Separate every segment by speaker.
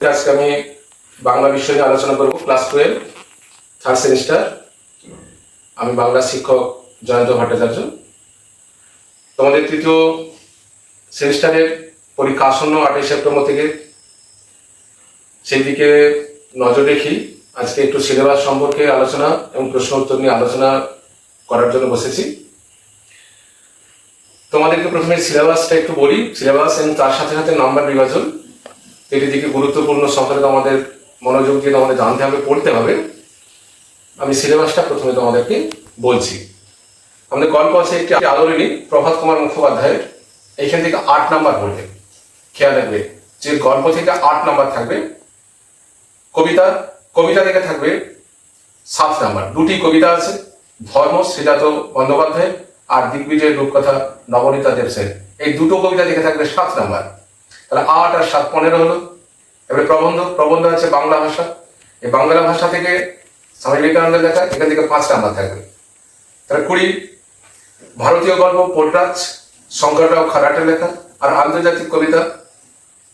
Speaker 1: আজকে আমি বাংলা বিষয় নিয়ে আলোচনা করব। Class 12 third semester. আমি বাংলা শিক্ষক জয়ন্ত ভট্টাচার্য। তোমাদের তৃতীয় সেমিস্টারের পরীক্ষা আসন্ন 8ই সেপ্টেম্বর থেকে, সেই দিকে নজর রেখি আজকে একটু সিলেবাস সম্পর্কে আলোচনা এবং প্রশ্ন উত্তর নিয়ে আলোচনা করার জন্য বসেছি। তোমাদেরকে প্রথমে সিলেবাসটা একটু বলি। সিলেবাস এবং তার সাথে সাথে নাম্বার বিভাজন, এটির দিকে গুরুত্বপূর্ণ সম্পর্কে আমাদের মনোযোগ দিয়ে আমাদের জানতে হবে, পড়তে হবে। আমি সিলেবাসটা প্রথমে তোমাদেরকে বলছি। আমাদের গল্প আছে একটি আদরিণী, প্রভাত কুমার মুখোপাধ্যায়ের। এইখান থেকে 8 নাম্বার পড়বে। খেয়াল রাখবে যে গল্প থেকে 8 নাম্বার থাকবে। কবিতা থেকে থাকবে 7 নাম্বার। দুটি কবিতা আছে, ধর্ম শ্রীজাত বন্দ্যোপাধ্যায় আর দিগ্বিজয়ের রূপকথা নবনীতা দেব সেন। এই দুটো কবিতা থেকে থাকবে 7 নাম্বার। তাহলে 8 আর 7 15 হলো। এবারে প্রবন্ধ আছে বাংলা ভাষা। এই বাংলা ভাষা থেকে স্বামী বিবেকানন্দের লেখা, এখান থেকে 5 নাম্বার থাকবে। তাহলে 20 ভারতীয় গল্প পোর্টরাজ শঙ্কররাও খারাটের লেখা, আর আন্তর্জাতিক কবিতা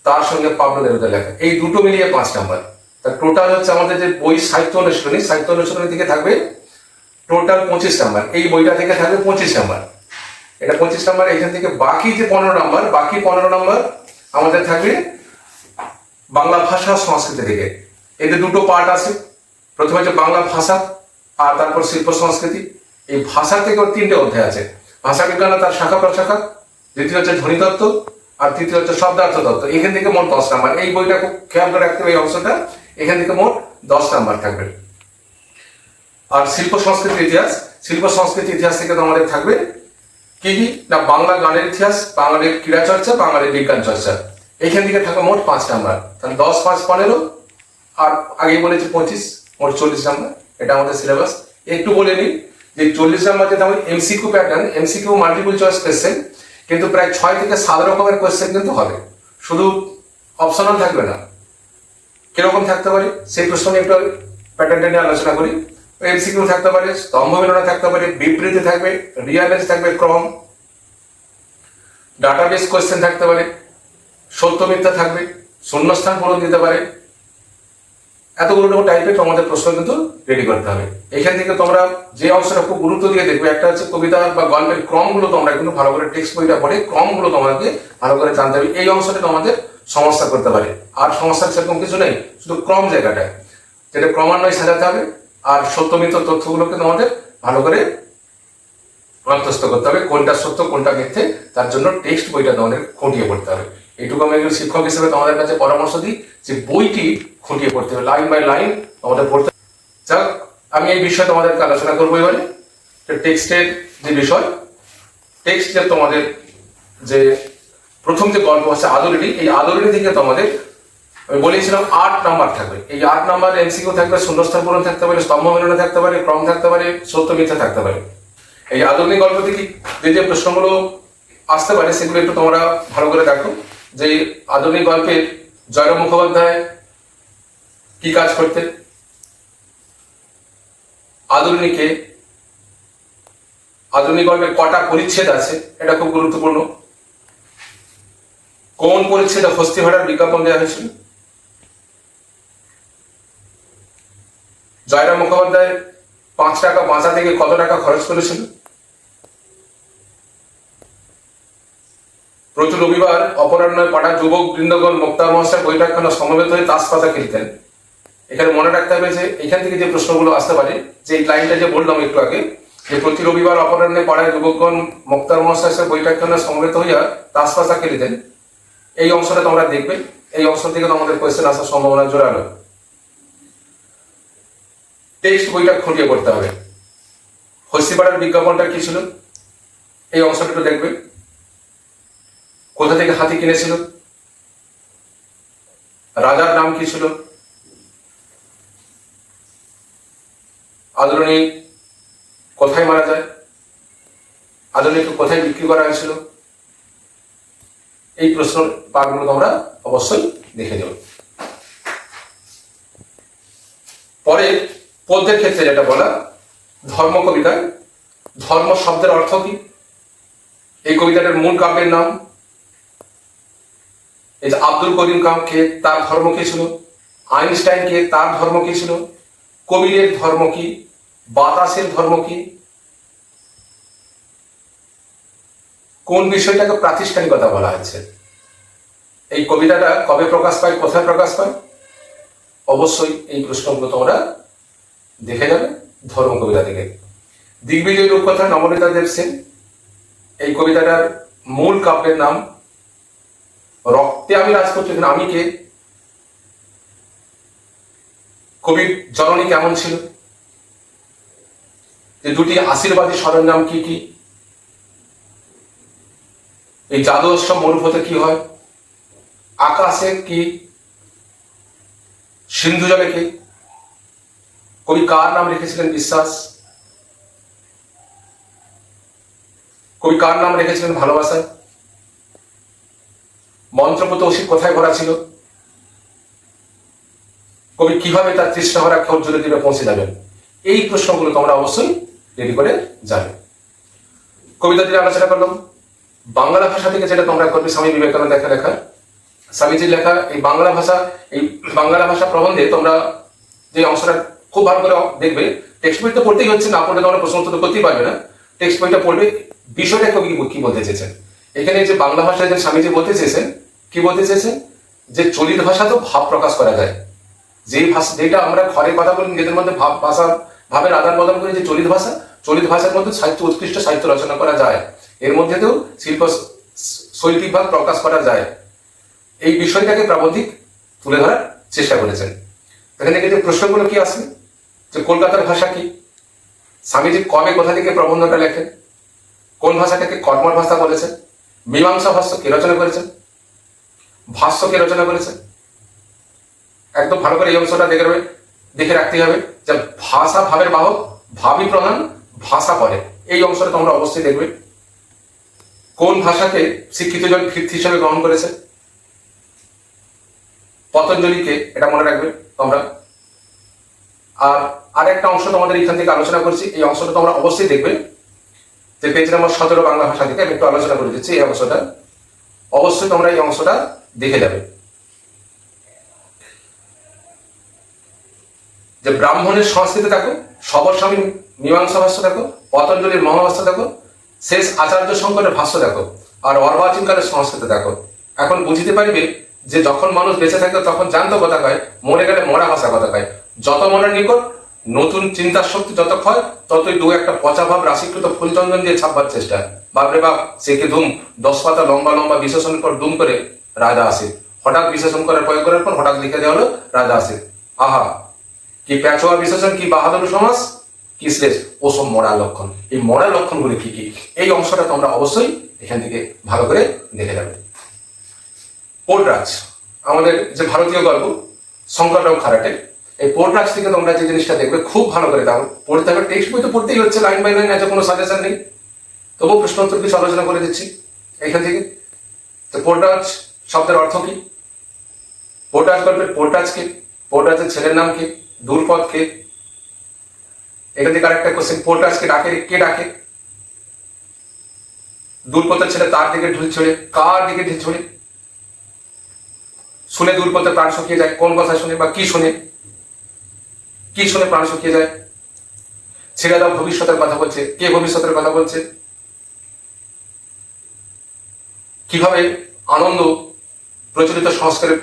Speaker 1: তার সঙ্গে পাবলো নেরুদার লেখা। এই দুটো মিলিয়ে 5 নাম্বার। তা টোটাল হচ্ছে আমাদের যে বই সাহিত্য অনুশীলনী থেকে থাকবে টোটাল 25 নাম্বার। এই বইটা থেকে থাকবে 25 নাম্বার। এটা 25 নাম্বার। এখান থেকে বাকি যে 15 নাম্বার আমাদের থাকবে বাংলা ভাষা সংস্কৃতি থেকে। এতে দুটো পার্ট আছে। প্রথমে হচ্ছে বাংলা ভাষা আর তারপর শিল্প সংস্কৃতি। এই ভাষা থেকে 3টে অধ্যায় আছে। ভাষা বিজ্ঞান তার শাখা প্রশাখা, দ্বিতীয় হচ্ছে ধ্বনিতত্ত্ব, আর তৃতীয় হচ্ছে শব্দার্থ তত্ত্ব। এখান থেকে মোট 10 নাম্বার। এই বইটা খুব খেয়াল করে রাখতে হবে, এই অংশটা। এখান থেকে মোট 10 নাম্বার থাকবে। আর শিল্প সংস্কৃতি ইতিহাস থেকে তো আমাদের থাকবে কি না, বাংলা গানের ইতিহাস, বাঙালির ক্রীড়া চর্চা, বাঙালির বিজ্ঞান চর্চা। এখান থেকে থাকবে মোট 5 নাম্বার। তাহলে 10, 5, 15, আর আগেই বলেছি 25, মোট 40 নাম্বার। এটা আমাদের সিলেবাস। একটু বলে নিই যে 40 নাম্বার যেটা আমি MCQ pattern, MCQ multiple choice question, কিন্তু প্রায় 6 থেকে 7 রকমের কোয়েশ্চেন কিন্তু হবে। শুধু অপশনাল থাকবে না। কিরকম থাকতে পারে সেই প্রশ্ন নিয়ে একটু প্যাটার্নটা নিয়ে আলোচনা করি। এমসিকিউ থাকতে পারে, স্তম্ভ বিবরণ থাকতে পারে, বিবৃতি থাকবে, রিয়ারেঞ্জ থাকবে, ক্রম, ডাটাবেস কোয়েশ্চেন থাকতে পারে, সত্য মিথ্যা থাকবে, শূন্যস্থান পূরণ দিতে পারে। এতগুলো টাইপের তোমাদের প্রশ্ন কিন্তু রেডি করতে হবে। এখান থেকে তোমরা যে অংশটা খুব গুরুত্ব দিয়ে দেখবে, একটা হচ্ছে কবিতা বা গল্পের ক্রমগুলো তোমরা কিন্তু ভালো করে টেক্সট বইটা পড়ে ক্রমগুলো তোমাদেরকে ভালো করে জানতে হবে। এই অংশটা তোমাদের সমস্যা করতে পারে। আর সমস্যার সেরকম কিছু নেই, শুধু ক্রম জায়গাটায় যেটা ক্রমান্বয়ে সাজাতে হবে। আর সত্যমিথ্য তথ্যগুলোকে তোমাদের ভালো করে মধ্যস্থ করতে হবে, কোনটা সত্য কোনটা মিথ্যে। তার জন্য টেক্সট বইটা তোমাদের খুঁটিয়ে পড়তে হবে। এইটুকু আমি একজন শিক্ষক হিসেবে তোমাদের কাছে পরামর্শ দিই যে বইটি খুঁটিয়ে পড়তে হবে, লাইন বাই লাইন তোমাদের পড়তে হবে। যাক, আমি এই বিষয়ে তোমাদেরকে আলোচনা করবো এবারে। টেক্সটের যে বিষয়, টেক্সটের তোমাদের যে প্রথম যে গল্প আছে আদরিণী, এই আদরিণী থেকে তোমাদের আমি বলেছিলাম 8 নাম্বার থাকবে। এই 8 নাম্বার এমসিকিউ থাকবে, শূন্যস্থান পূরণ থাকতে পারে, স্তম্ভ বিবরণ থাকতে পারে, ক্রম থাকতে পারে, সত্য মিথ্যা থাকতে পারে। এই আধুনিক গল্প থেকে যে প্রশ্নগুলো আসতে পারে সেগুলো একটু তোমরা ভালো করে দেখো। যে আধুনিক গল্পের জয়রাম মুখোপাধ্যায় কি কাজ করতে, আধুনিক গল্পের কটা পরিচ্ছেদ আছে, এটা খুব গুরুত্বপূর্ণ। কোন পরিচ্ছেদে হস্তি ভাড়ার বিজ্ঞাপন দেওয়া হয়েছিল, জয়রাম মুখোপাধ্যায় 5 টাকা বাঁচা থেকে কত টাকা খরচ করেছিল, প্রতি রবিবার অপরাহ্নে পাড়া যুবক বৃন্দগণ মুক্তার মহাশয় বৈঠকখানা সমবেত হয়ে তাস পাতা খেলতেন। এখানে মনে রাখতে হবে যে এখান থেকে যে প্রশ্নগুলো আসতে পারে, যে লাইনটা যে বললাম একটু আগে, যে প্রতি রবিবার অপরাহ্নে পাড়ায় যুবকগণ মুক্তার মহাশয় বৈঠকখানা সমবেত হইয়া তাস পাতা খেলিতেন। এই অংশটা তোমরা দেখবে। এই অংশ থেকে তোমাদের কোয়েশ্চেন আসার সম্ভাবনা জোরালো। টেক্সট বইটা খুঁটিয়ে পড়তে হবে। হস্তিপাড়ার বিজ্ঞাপনটা কি ছিল, এই অংশটা একটু দেখবে। কোথা থেকে হাতি কিনেছিল, রাজার নাম কি ছিল, আদরিণী কোথায় মারা যায়, আদরিণীকে কোথায় বিক্রি করা হয়েছিল। এই প্রশ্নের পাঠগুলো তোমরা অবশ্যই দেখে নেবে। পরে পদ্যের ক্ষেত্রে যেটা বলা, ধর্ম কবিতায় ধর্ম শব্দের অর্থ কি, এই কবিতাটার মূল কাব্যের নাম, এই যে আব্দুল করিম খান কে, তার ধর্ম কি ছিল? আইনস্টাইন কে, তার ধর্ম কি ছিল? কবিরের ধর্ম কি? বাতাসের ধর্ম কি? কোন বিষয়টাকে প্রাতিষ্ঠানিকতা বলা হচ্ছে? এই কবিতাটা কবে প্রকাশ পায়, কোথায় প্রকাশ পায়? অবশ্যই এই প্রশ্নগুলো তোমরা দেখে যাবে ধর্ম কবিতা থেকে। দিগ্বিজয় রূপকথা, নবনীতা দেব সেন। এই কবিতাটার মূল কাব্যের নাম রক্তে আমি রাজ করছি। আমি কে? কবির জননী কেমন ছিল? যে দুটি আশীর্বাদী সরঞ্জাম কি কি? এই জাদু উৎসব মরুপথে কি হয়? আকাশে কি? সিন্ধু জলে কি? কবি কার নাম রেখেছিলেন বিশ্বাস? কবি কার নাম রেখেছিলেন ভালোবাসা? মন্ত্রপুত অসিত কোথায় ভরা ছিল? কবি কিভাবে তার তৃষ্ণা ভরা খোঁজলে দিবে পৌঁছে যাবেন? এই প্রশ্নগুলো তোমরা অবশ্যই রেডি করে যাবে। কবিতা দিয়ে আলোচনা করলাম বাংলা ভাষা থেকে, যেটা তোমরা করবে স্বামী বিবেকানন্দের লেখা, স্বামীজির লেখা এই বাংলা ভাষা প্রবন্ধে তোমরা যে অংশটা খুব ভালো করে দেখবে। টেক্সট বইটা পড়তেই হচ্ছে, না পড়লে তোমরা প্রশ্ন উত্তর করতেই পারবে না। টেক্সট বইটা পড়বে, বিষয়টা কবি কি বলতে চেয়েছেন। এখানে যে বাংলা ভাষায় যে স্বামীজি বলতে চেয়েছেন, কি বলতে চেয়েছেন? যে চলিত ভাষা তো ভাব প্রকাশ করা যায়। যেই ভাষা, যেটা আমরা ঘরে কথা বলি নিজেদের মধ্যে ভাবের আদান প্রদান করি, যে চলিত ভাষার মধ্যে সাহিত্য, উৎকৃষ্ট সাহিত্য রচনা করা যায়। এর মধ্যেও শিল্প শৈল্পিক ভাব প্রকাশ করা যায়। এই বিষয়টাকে প্রাবন্ধিক তুলে ধরার চেষ্টা করেছেন। এখানে যে প্রশ্নগুলো কি আসে, যে কলকাতার ভাষা কি? স্বামীজি কবে কোথা থেকে প্রবন্ধটা লেখেন? কোন ভাষাটাকে কর্মর ভাষা বলেছেন? মীমাংসা ভাষ্য কে রচনা করেছেন? ভাষ্য কে রচনা করেছেন? একদম ভালো করে এই অংশটা দেখে রাখতে হবে যে ভাষা ভাবের বাহক, ভাবই প্রধান, ভাষা পরে। এই অংশটা তোমরা অবশ্যই দেখবে। কোন ভাষাকে শিক্ষিত জন ভিত্তি হিসেবে গ্রহণ করেছে? পতঞ্জলিকে, এটা মনে রাখবে তোমরা। আর একটা অংশ তোমাদের এখান থেকে আলোচনা করছি, এই অংশটা তোমরা অবশ্যই দেখবে, যে পেজ নাম্বার 17 বাংলা ভাষা থেকে আমি একটু আলোচনা করে দিচ্ছি। এই অংশটা অবশ্যই তোমরা এই অংশটা দেখে যাবে। যে ব্রাহ্মণের সংস্কৃতি দেখো, সবরস্বামী মীমাংসা ভাষ্য দেখো, পতঞ্জলির মহাভাষ্য দেখো, শেষ আচার্য শঙ্করের ভাষ্য দেখো, আর অর্বাচীনকালের সংস্কৃতি দেখো। এখন বুঝতে পারবে যে যখন মানুষ বেঁচে থাকে তখন জানতো কথা কয়, মরে গেলে মরা ভাষা কথা কয়। যত মনের নিকট নতুন চিন্তার শক্তি যত ক্ষয়, ততই দু একটা পচা ভাব রাশিকৃত ফুলচন্দন দিয়ে ছাপবার চেষ্টা। বাপরে বাপ, সে কি ধুম! 10 পাতা লম্বা লম্বা বিশেষণের পর দুম করে রাজা আসে। হঠাৎ বিশেষণ করার প্রয়োগ করার পর হঠাৎ লিখে দেওয়া হলো রাজা আসে। আহা, কি প্যাচোয়া বিশেষণ, কি বাহাদুর সমাস, কি শ্লেষ! ওসব মরা লক্ষণ। এই মরা লক্ষণগুলি কি কি, এই অংশটা তোমরা অবশ্যই এখান থেকে ভালো করে দেখে যাবে। পোর্টরাজ, আমাদের যে ভারতীয় গল্প শঙ্কররাও খারাটে, এই পোর্টরাজ থেকে তোমরা যে জিনিসটা দেখবে খুব ভালো করে দাও পড়তে হবে। টেক্সট বই তো পড়তেই হচ্ছে, লাইন বাই লাইন, আছে কোনো সাজেশন নেই। তবুও প্রশ্ন উত্তর কিছু আলোচনা করে দিচ্ছি এইখান থেকে। তো পোর্টরাজ শব্দের অর্থ কি? পোর্টরাজ গল্পের পোর্টরাজ কে? পোর্টরাজের ছেলের নাম কি? দূরপথ কে? এখান থেকে আরেকটা কোশ্চেন, পোর্টরাজকে ডাকে কে? ডাকে দূরপথের ছেলে তার দিকে ঢিল ছড়ে, কার দিকে ঢিল ছড়ে? শুনে দূরপথে প্রাণ শুকিয়ে যায়, কোন কথা শুনে বা কি শুনে? কি শুনে প্রাণ শুকিয়ে যায়? ছেড়ে দাও ভবিষ্যতের কথা বলছে, কে ভবিষ্যতের কথা বলছে? কিভাবে আনন্দ প্রচলিত সংস্কারের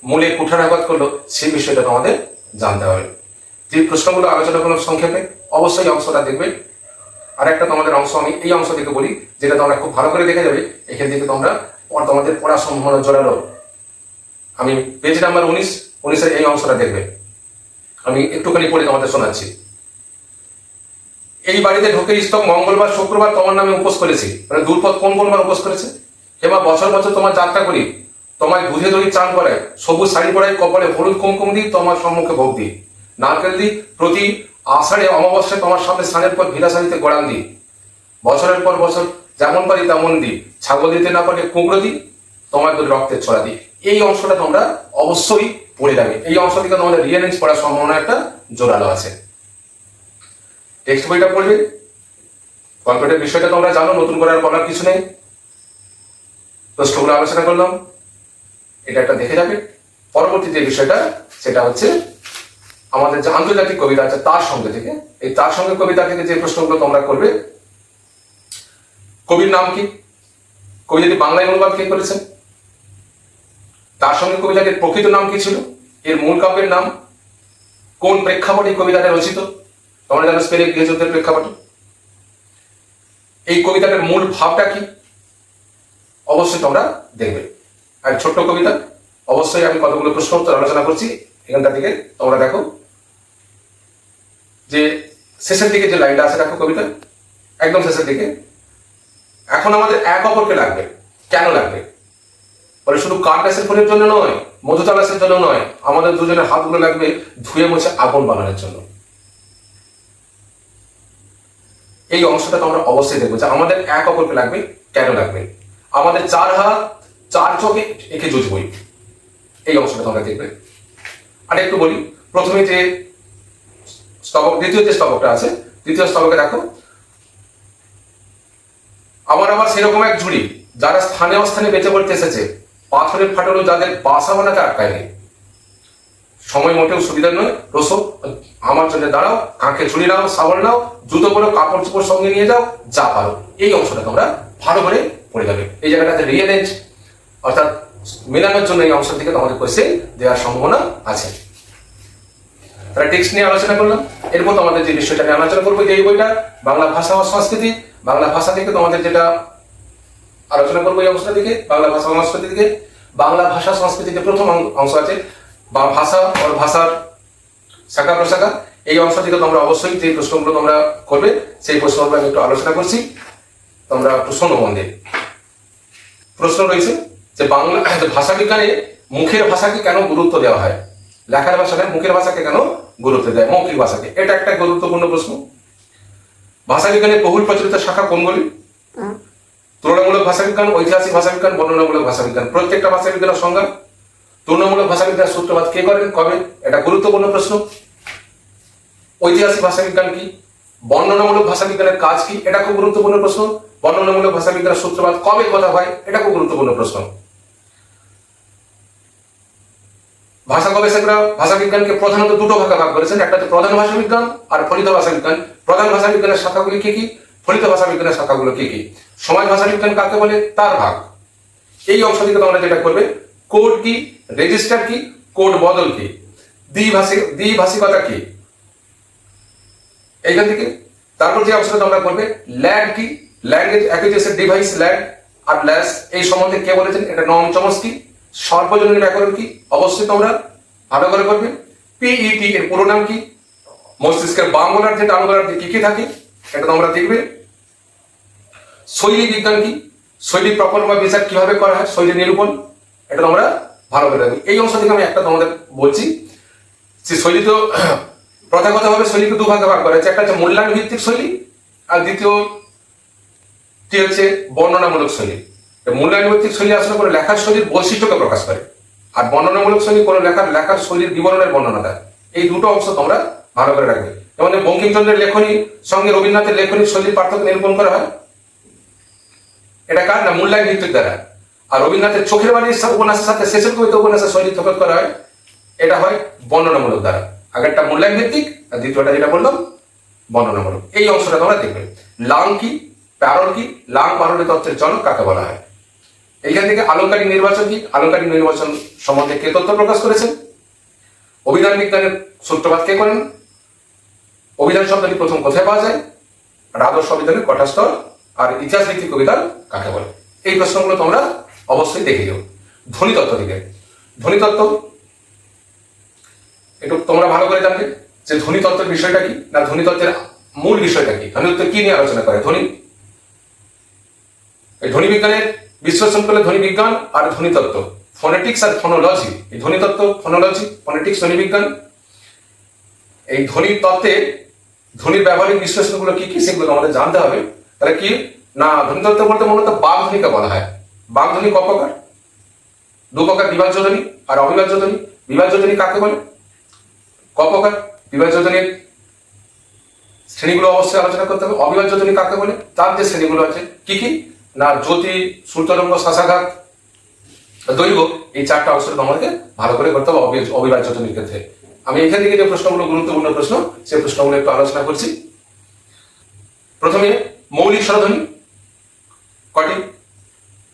Speaker 1: মূলে কুঠারাঘাত করলো, সেই বিষয়টা তোমাদের জানতে হবে। যে প্রশ্নগুলো আলোচনা করলাম সংক্ষেপে, অবশ্যই অংশটা দেখবে। আর একটা তোমাদের অংশ আমি এই অংশ থেকে বলি, যেটা তোমরা খুব ভালো করে দেখে যাবে। এখান থেকে তোমরা তোমাদের পড়া সম্ভাবনা জোরালো। আমি পেজ নাম্বার 19 এই অংশটা দেখবে। আমি একটুখানি পড়ে তোমাদের শোনাচ্ছি। এই বাড়িতে ঢোকে স্তব মঙ্গলবার শুক্রবার তোমার নামে উপোস করেছি। মানে দূরপথ কোন বার উপোস করেছে? এবার বছর বছর তোমার যাত্রা করি, তোমায় দুধে দড়ি চান করায়, সবুজ শাড়ি পরায়, কপালে হলুদ কুমকুম দিই, তোমার সম্মুখে ভোগ দিই, নারকেল দিই, প্রতি আষাঢ়ে অমাবস্যায় তোমার সামনে স্নানের পর ভিলা শাড়িতে গড়ান দিই, বছরের পর বছর যেমন পারি তেমন দিই, ছাগল দিতে না পারলে কুমড়ো দিই, তোমার দুধ রক্তের ছড়া দিই। এই অংশটা তোমরা অবশ্যই পড়ে যাবে। এই অংশ থেকে তোমাদের রিয়ারেঞ্জ পড়ার সম্ভাবনা একটা জোরালো আছে। টেক্সট বইটা পড়বে, কম্পিউটার বিষয়টা তোমরা জানো, নতুন করে আর বলার কিছু নেই। প্রশ্নগুলো আলোচনা করলাম। এটা একটা দেখে যাবে। পরবর্তী যে বিষয়টা সেটা হচ্ছে আমাদের যে আন্তর্জাতিক কবিতা আছে তার সঙ্গে থেকে, এই তার সঙ্গে কবিতা থেকে যে প্রশ্নগুলো তোমরা করবে, কবির নাম কি, কবি যদি বাংলায় অনুবাদ কে করেছেন, তার সঙ্গে কবিতাটির প্রকৃত নাম কি ছিল, এর মূল কাব্যের নাম, কোন প্রেক্ষাপটে কবিতাটা রচিত, তোমরা জানো স্পেনের গৃহযুদ্ধের প্রেক্ষাপটে, এই কবিতাটার মূল ভাবটা কি, অবশ্যই তোমরা দেখবে। আর ছোট্ট কবিতা, অবশ্যই আমি কতগুলো প্রশ্ন উত্তর আলোচনা করছি এখানটা থেকে তোমরা দেখো, যে শেষের দিকে যে লাইনটা আছে দেখো কবিতা একদম শেষের দিকে, এখন আমাদের এক অপরকে লাগবে। কেন লাগবে বলে, শুধু কাঠ গাছের ফুলের জন্য নয়, মধুতা গাছের জন্য নয়, আমাদের দুজনের হাতগুলো লাগবে ধুয়ে মুছে আগুন বানানোর জন্য। এই অংশটা তোমরা অবশ্যই দেখবো যে আমাদের এক অপরকে লাগবে। কেন লাগবে, আমাদের চার হাত চার চোখে একে জুজবই, এই অংশটা তোমরা দেখবে। আর একটু বলি, প্রথমে যে স্তবক, দ্বিতীয় যে স্তবকটা আছে, দ্বিতীয় স্তবকে দেখো, আবার সেরকম এক ঝুড়ি যারা স্থানে অস্থানে বেঁচে পড়তে এসেছে, পাথরের ফাটলো যাদের বাসা বানাতে আটকায় নেই, সময় মোটেও সুবিধা নয়, রসো আমার জন্য দাঁড়াও, কাঁখে ছুরি নাও, শাবল নাও, জুতো পরো, কাপড় চোপড় সঙ্গে নিয়ে যাও, যা পারো। এই অংশটা তোমরা ভালো করে পড়ে যাবে। এই জায়গাটাতে রিয়ারেঞ্জ অর্থাৎ মেলানোর জন্য এই অংশ থেকে তোমাদের কোয়েশ্চেন দেওয়ার সম্ভাবনা আছে। তাহলে টেক্সট নিয়ে আলোচনা করলাম। এরপর তোমাদের যে বিষয়টা নিয়ে আলোচনা করবো, যে এই বইটা বাংলা ভাষা ও সংস্কৃতি, বাংলা ভাষা থেকে তোমাদের যেটা আলোচনা করবো এই অংশটা থেকে, বাংলা ভাষা সংস্কৃতি থেকে, বাংলা ভাষা সংস্কৃতিতে প্রথম অংশ আছে বা ভাষা ও ভাষার শাখা প্রশাখা। এই অংশ থেকে তোমরা অবশ্যই যে প্রশ্নগুলো তোমরা করবে সেই প্রশ্নগুলো আমি একটু আলোচনা করছি, তোমরা একটু শোনো মন দিয়ে। প্রশ্ন রয়েছে যে বাংলা ভাষা বিজ্ঞানে মুখের ভাষাকে কেন গুরুত্ব দেওয়া হয়, লেখার ভাষা নয়, মুখের ভাষাকে কেন গুরুত্ব দেয়, মৌখিক ভাষাকে, এটা একটা গুরুত্বপূর্ণ প্রশ্ন। ভাষা বিজ্ঞানের বহুল প্রচলিত শাখা কোনগুলি, তুলনামূলক ভাষাবিজ্ঞান, ঐতিহাসিক ভাষাবিজ্ঞান, বর্ণনামূলক ভাষাবিজ্ঞান। প্রত্যেকটা ভাষাবিজ্ঞানের সংজ্ঞা, তুলনামূলক ভাষাবিজ্ঞান সূত্রপাত কে করেন, কবে, এটা গুরুত্বপূর্ণ প্রশ্ন। ঐতিহাসিক ভাষাবিজ্ঞান কি, বর্ণনামূলক ভাষাবিজ্ঞানের কাজ কি, এটা খুব গুরুত্বপূর্ণ প্রশ্ন। বর্ণনামূলক ভাষাবিজ্ঞানের সূত্রপাত কবে কথা হয়, এটা খুব গুরুত্বপূর্ণ প্রশ্ন। ভাষা গবেষকরা ভাষাবিজ্ঞানকে প্রধানত দুটো ভাগে ভাগ করেছেন, একটা হচ্ছে প্রধান ভাষাবিজ্ঞান আর ফলিত ভাষাবিজ্ঞান। প্রধান ভাষাবিজ্ঞানের শাখাগুলি কি কি, ফলিত ভাষাবিজ্ঞানের শাখাগুলো কি কি, সমাজ ভাষাবিজ্ঞান কাকে বলে তার ভাগ। এই অংশ থেকে তোমরা যেটা করবে, কোড কি, রেজিস্টার কি, কোড বদল কি, দ্বিভাষিকতা কি, এইখান থেকে। তারপর যে অংশটা তোমরা করবে, ল্যাগ কি, ল্যাঙ্গুয়েজ অ্যাকুইজিশন ডিভাইস, ল্যাগ আর ল্যাস, এই সম্বন্ধে কে বলেছেন, এটা নম চমস্কি। সর্বজনীন ব্যাকরণ কি, অবশ্যই তোমরা ভালো করে করবে। পিইটি এর পুরো নাম কি, মস্তিষ্কের বাম গোলার্ধে ডান গোলার্ধে কি কি থাকে, এটা তোমরা দেখবে। শৈলী বিজ্ঞান কি, শৈলী প্রকল্প বা বিচার কিভাবে করা হয়, শৈলী নিরূপণ, এটা তোমরা ভালো করে রাখবে। এই অংশ থেকে আমি একটা তোমাদের বলছি যে শৈলী তো প্রথাগতভাবে শৈলীকে দুভাগে ভাগ করা হয়েছে, একটা হচ্ছে মূল্যায়ন ভিত্তিক শৈলী আর দ্বিতীয়টি হচ্ছে বর্ণনামূলক শৈলী। মূল্যায়ন ভিত্তিক শৈলী আসলে কোনো লেখার শৈলীর বৈশিষ্ট্যকে প্রকাশ করে, আর বর্ণনামূলক শৈলী কোনো লেখার শৈলীর বিবরণের বর্ণনা দেয়। এই দুটো অংশ তোমরা ভালো করে রাখবে। যেমন বঙ্কিমচন্দ্রের লেখনী সঙ্গে রবীন্দ্রনাথের লেখনীর শৈলীর পার্থক্য নিরূপণ করা হয়, এটা কার না, মূল্যায়ন ভিত্তিক দ্বারা। আর রবীন্দ্রনাথের চোখের বাড়ির উপন্যাসের সাথে শেষের কবিতা উপন্যাসের শৈলী তফাৎ করা হয়, এটা হয় বর্ণনামূলক দ্বারা। আগেরটা মূল্যায়ন ভিত্তিক আর দ্বিতীয়টা যেটা বললাম বর্ণনামূলক। এই অংশটা তোমরা দেখবে। লাং কি, প্যারল কি, লাং পারলি তত্ত্বের জনক কাকে বলা হয়। এইখান থেকে আলংকারিক নির্বাচন কি, আলংকারিক নির্বাচন সম্বন্ধে কে তথ্য প্রকাশ করেছেন, অভিধান বিজ্ঞানের সূত্রপাত কে করেন, অভিধান শব্দটি প্রথম কোথায় পাওয়া যায়, আর আদর্শ অভিধানের কটা স্তর, আর ইতিহাস ভিত্তিক কবিতা কাকে বলে। এই প্রশ্নগুলো তোমরা অবশ্যই দেখে দিও। ধ্বনিতত্ত্ব দিকে, ধ্বনিতত্ত্ব একটু তোমরা ভালো করে জানবে যে ধ্বনিতত্ত্বের বিষয়টা কি, না ধ্বনিতত্ত্বের মূল বিষয়টা কি, ধ্বনিতত্ত্ব কি নিয়ে আলোচনা করে। এই ধ্বনি বিজ্ঞানের বিশ্লেষণ করলে ধ্বনি বিজ্ঞান আর ধ্বনিতত্ত্ব, ফোনেটিক্স আর ফোনোলজি, এই ধ্বনিতত্ত্ব, ফোনোলজি, ফোনেটিক্স, ধ্বনি বিজ্ঞান। এই ধ্বনির তত্ত্বে ধ্বনির ব্যবহারিক বিশ্লেষণগুলো কি কি সেগুলো আমাদের জানতে হবে। তাহলে কি না, ধ্বনিতত্ত্ব বলতে মূলত বাগধ্বনিকে বলা হয়। বাগধ্বনি ক প্রকার, দু প্রকার, বিভাজ্য ধ্বনি আর অবিভাজ্য ধ্বনি। বিভাজ্য ধ্বনি কাকে বলে, ক প্রকার, বিভাজ্য ধ্বনির শ্রেণীগুলো অবশ্যই আলোচনা করতে হবে। অবিভাজ্য ধ্বনি কাকে বলে, তার যে শ্রেণীগুলো আছে কি কি না, জ্যোতি, শ্রুতরঙ্গ, শ্বাসাঘাত, দৈর্ঘ্য, এই 4টা অংশ তোমাদেরকে ভালো করে করতে হবে অবিভাজ্য জনির ক্ষেত্রে। আমি এখান থেকে যে প্রশ্নগুলো গুরুত্বপূর্ণ প্রশ্ন, সেই প্রশ্নগুলো একটু আলোচনা করছি। প্রথমে মৌলিক স্বরধ্বনি কটি,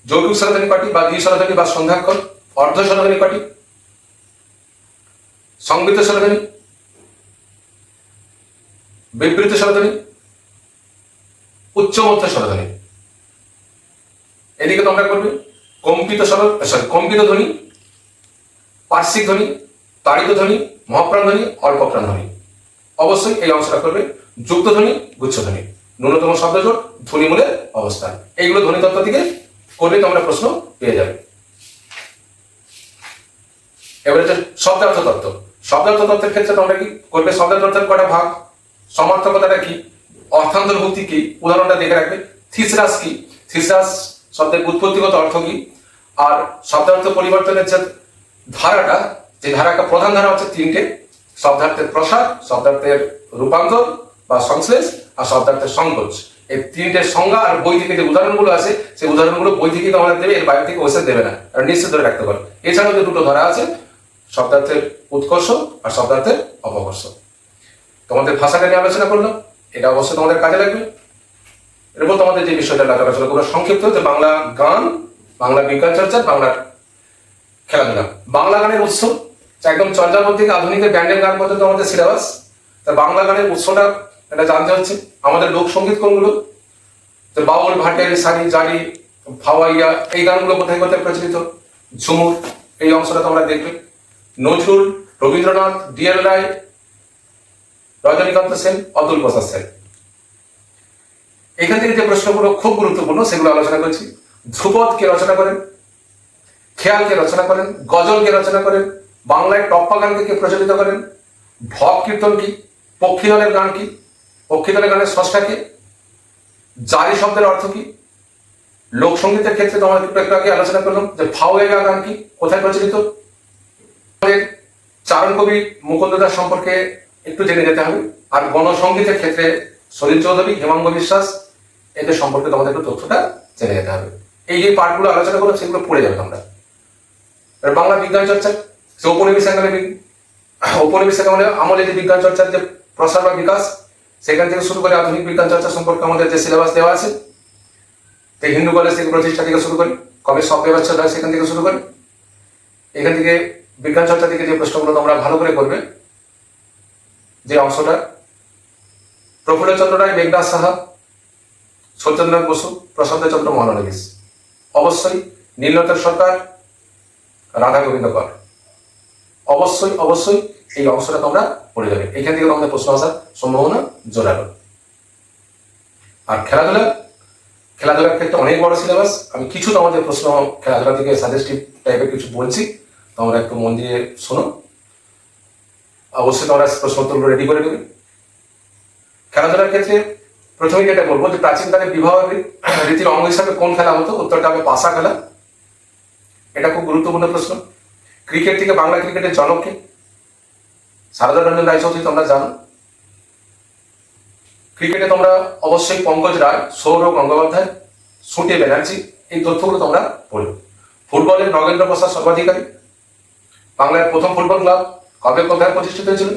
Speaker 1: যৌগিক স্বরধ্বনি কটি বা দ্বিস্বরধ্বনি বা সন্ধ্যাক্ষর, অর্ধ স্বরধ্বনি কটি, সংবৃত স্বরধ্বনি, বিবৃত স্বরধ্বনি, উচ্চ মধ্য স্বরধ্বনি। এদিকে তোমরা করবে কম্পিত ধ্বনি, পার্শ্বিক ধ্বনি, তাড়িত ধ্বনি, মহাপ্রাণ ধ্বনি, অল্পপ্রাণ ধ্বনি। অবশ্যই এই অংশটা করবে যুক্ত ধ্বনি, গুচ্ছ ধ্বনি, ন্যূনতম শব্দজোট, ধ্বনিমূলের অবস্থান। এইগুলো ধ্বনিতত্ত্ব থেকে করলে তোমরা প্রশ্ন পেয়ে যাবে। এবারে হচ্ছে শব্দার্থ তত্ত্ব। শব্দার্থ তত্ত্বের ক্ষেত্রে তোমরা কি করবে? শব্দার্থ তত্ত্বের কটা ভাগ, সমার্থকতাটা কি, অর্থান্তর্ভুক্তি কি, উদাহরণটা দেখে রাখবে। থিসরাস কি, থিসরাস শব্দের উৎপত্তিগত অর্থ কি, আর শব্দার্থ পরিবর্তনের যে ধারাটা, যে ধারাটা প্রধান ধারা হচ্ছে 3টে: শব্দার্থের প্রসার, শব্দার্থের রূপান্তর বা সংশ্লেষ, আর শব্দার্থের সংকোচ। এই 3টে সংজ্ঞা আর বই থেকে যে উদাহরণগুলো আছে, সেই উদাহরণগুলো বই থেকে তোমাদের দেবে, এর বাইরে থেকে ওসে দেবে না, আর নিশ্চিত ধরে রাখতে পারো। এছাড়াও যে 2টো ধারা আছে, শব্দার্থের উৎকর্ষ আর শব্দার্থের অপকর্ষ। তোমাদের ভাষাটা নিয়ে আলোচনা করলাম, এটা অবশ্যই তোমাদের কাজে লাগবে। এরপর তোমাদের যে বিষয়টা আলোচনা করবো সংক্ষিপ্ত, যে বাংলা গান, বাংলা বিজ্ঞান চর্চা, বাংলার খেলাধুলা। বাংলা গানের উৎস একদম চর্যাপদ থেকে আধুনিকের ব্যান্ডের গান পর্যন্ত আমাদের সিলেবাস। তা বাংলা গানের উৎসটা এটা জানতে হচ্ছে। আমাদের লোকসঙ্গীত কোনগুলো? তো বাউল, ভাটের, সারি, জারি, ভাওয়াইয়া, এই গানগুলো কোথায় কোথায় প্রচলিত? ঝুমুর, এই অংশটা তোমরা দেখবে। নজরুল, রবীন্দ্রনাথ, ডিএল রায়, রজনীকান্ত সেন, অতুল প্রসাদ সেন। এখান থেকে যে প্রশ্নগুলো খুব গুরুত্বপূর্ণ সেগুলো আলোচনা করছি। ধ্রুপদ কে রচনা করেন? খেয়াল কে রচনা করেন? গজল কে রচনা করেন? বাংলায় টপ্পা গানকে কে প্রচলিত করেন? ভব কীর্তন কি? পক্ষীদলের গান কি? পক্ষীদলের গানের স্রষ্টা কে? জারি শব্দের অর্থ কি? লোকসঙ্গীতের ক্ষেত্রে তোমাদের একটু আগে আলোচনা করলাম যে ভাওয়াইয়া গান কি, কোথায় প্রচলিত। চারণ কবি মুকুন্দ দাস সম্পর্কে একটু জেনে যেতে হবে। আর গণসঙ্গীতের ক্ষেত্রে সলিল চৌধুরী, হেমাঙ্গ বিশ্বাস, এদের সম্পর্কে তোমাদের একটু তথ্যটা জেনে যেতে হবে। এই যে পার্টগুলো আলোচনা করলাম সেগুলো পড়ে যাবে তোমরা। বাংলা বিজ্ঞান চর্চা, সে ঔপনিবেশিক আমলে যে বিজ্ঞান চর্চার যে প্রসার বা বিকাশ, সেখান থেকে শুরু করে আধুনিক বিজ্ঞান চর্চা সম্পর্কে আমাদের যে সিলেবাস দেওয়া আছে, হিন্দু কলেজ থেকে প্রতিষ্ঠা থেকে শুরু করে কবে সব ব্যবচ্ছেদ হয় সেখান থেকে শুরু করে, এখান থেকে বিজ্ঞান চর্চা থেকে যে প্রশ্নগুলো তোমরা ভালো করে করবে, যে অংশটা প্রফুল্লচন্দ্র রায়, মেঘনাথ সাহা, সত্যেন্দ্রনাথ বসু, প্রশান্ত চন্দ্র মহানবিশ, অবশ্যই নীলনদের সরকার, রাধা গোবিন্দ কর। অবশ্যই অবশ্যই এই অংশটা তোমরা পড়ে যাবে। এখান থেকে তোমাদের প্রশ্ন আসার সম্ভাবনা জোরালো। আর খেলাধুলার ক্ষেত্রে অনেক বড় সিলেবাস। আমি কিছু তোমাদের প্রশ্ন খেলাধুলা থেকে সাজেস্টিভ টাইপের কিছু বলছি, তোমরা একটু মন দিয়ে শোনো। অবশ্যই তোমরা প্রশ্ন উত্তরগুলো রেডি করে দেবে। খেলাধুলার ক্ষেত্রে প্রথমে যেটা বলবো যে প্রাচীনকালে বিবাহ রীতির অঙ্গ হিসাবে কোন খেলা হতো? উত্তরটা হবে পাশা খেলা। এটা খুব গুরুত্বপূর্ণ প্রশ্ন। ক্রিকেট থেকে বাংলা ক্রিকেটের জনক কে? সারদা রঞ্জন রায়চৌধুরী, তোমরা জানো। ক্রিকেটে তোমরা অবশ্যই পঙ্কজ রায়, সৌরভ গঙ্গোপাধ্যায়, সুটে ব্যানার্জি, এই তথ্যগুলো তোমরা পড়বে। ফুটবলের নগেন্দ্র প্রসাদ সর্বাধিকারী। বাংলার প্রথম ফুটবল ক্লাব কবে কোথায় প্রতিষ্ঠিত হয়েছিল?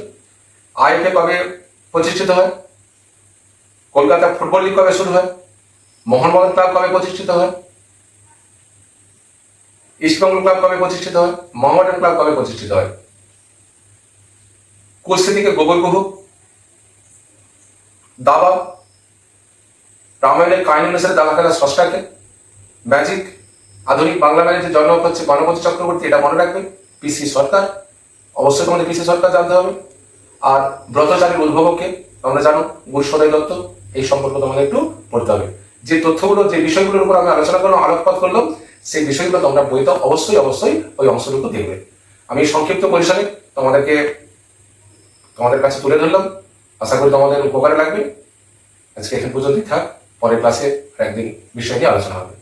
Speaker 1: আইএফএ কবে প্রতিষ্ঠিত হয়? কলকাতা ফুটবল লিগ কবে শুরু হয়? মোহনবাগান ক্লাব কবে প্রতিষ্ঠিত হয়? ইস্টবেঙ্গল ক্লাব কবে প্রতিষ্ঠিত হয়? মোহামেডান ক্লাব কবে প্রতিষ্ঠিত হয়? কুস্তি থেকে গোবর গুহ। দাবা, রামায়ণের কাহিনী অনুসারে দাবা খেলার স্রষ্টাকে। ম্যাজিক, আধুনিক বাংলা ম্যাজিকের জনক হচ্ছে গণপতি চক্রবর্তী, এটা মনে রাখবে। পিসি সরকার, অবশ্যই তোমাদের পিসি সরকার জানতে হবে। আর ব্রতচারীর উদ্ভাবককে তোমরা জানো, গুরুসদয় দত্ত। এই সম্পর্কে তোমাদের একটু পড়তে হবে। যে তথ্যগুলো, যে বিষয়গুলোর উপর আমি আলোচনা করলাম, আলোকপাত করলাম, সেই বিষয়গুলো তোমরা বইতে অবশ্যই অবশ্যই ওই অংশটুকু দেখবে। আমি সংক্ষিপ্ত পরিসরে তোমাদের কাছে তুলে ধরলাম। আশা করি তোমাদের উপকারে লাগবে। আজকে এখন পর্যন্তই থাক, পরের ক্লাসে একদিন বিষয় নিয়ে আলোচনা হবে।